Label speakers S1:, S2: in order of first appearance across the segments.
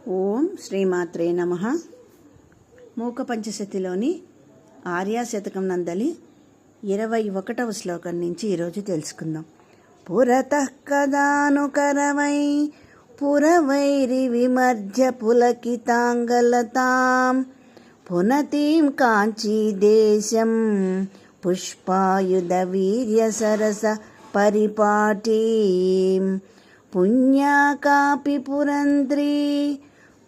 S1: ఓం శ్రీమాత్రే నమః. మూక పంచశతిలోని ఆర్యాశతకం నందలి 21వ శ్లోకం నుంచి ఈరోజు తెలుసుకుందాం. పురతః కదానుకరవై పురవైరి విమర్జ్య పులకితాంగలతాం పునతీం కాంచీదేశం పుష్పాయుధ వీర్య సరస పరిపాటీం పుణ్యా కాపి పురంద్రీ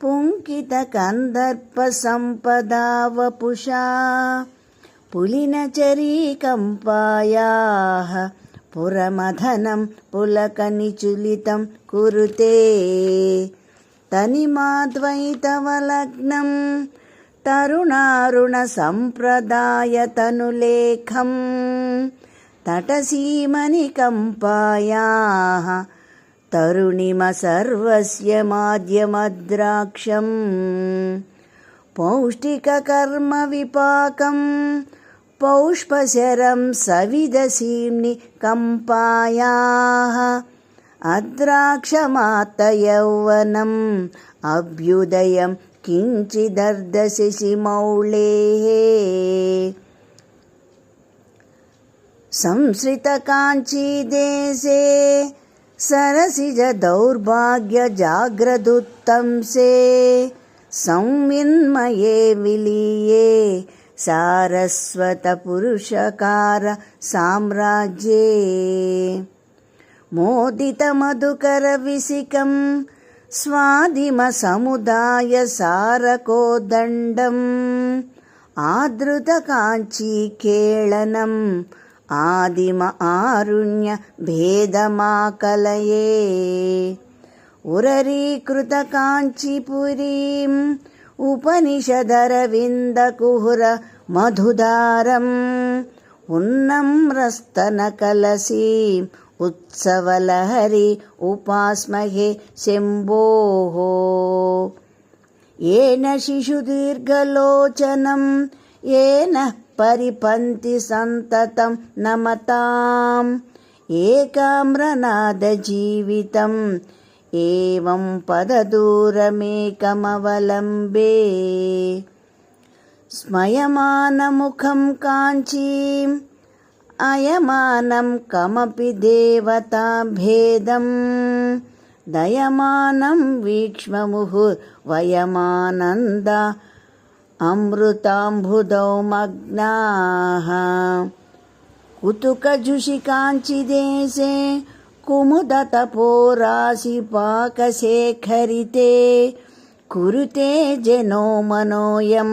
S1: పుంకిత కందర్ప సంపదా వపుషా పులినచరీకంపాయాః పురమథనం పులకనిచులితం కురుతే తనిమాద్వైతవలగ్నం తరుణారుణ సంప్రదాయ తనులేఖం తటసీమనికంపాయాః తరుణిమ సర్వస్య మాద్యమద్రాక్షం పౌష్టికకర్మ విపాకం పౌష్పశరం సవిదసీమ్ని కంపాయాః అద్రాక్షమాత్తయౌవనం అభ్యుదయం కించిదర్ధశిశిమౌళేః సంశ్రితకాంచీదేశే సరసిజ దౌర్భాగ్య జాగ్రదుత్తంసే సంవిన్మయే విలీయే సారస్వత పురుషకార సామ్రాజ్యే మోదిత మధుకర విసికం స్వాదిమ సముదాయ సారకోదండం ఆదృత కాంచీ కేళనం ఆదిమ ఆరుణ్య భేదమాకలయే ఉరరీకృత కాంచీపురీం ఉపనిషదరవిందకుహుర మధుదారం ఉన్నమ్రస్తన కలసీం ఉత్సవలహరి ఉపాస్మహే శంభోః ఏన శిశుదీర్ఘలోచనం ఏన పరిపంతి సంతతం నమతాం ఏకామ్రనాద జీవితం ఏవం పదదూరమేకమవలంబే స్మయమానముఖం కాంచీం అయమానం కమపి దేవతాభేదం దయమానం వీక్ష్మముహుర్వయమానంద అమృతాంబుదౌ మగ్నాః కుతుకజుషికాంచిదేశే కుముదతపోరాశిపాకశేఖరితే కురుతే జనో మనోయం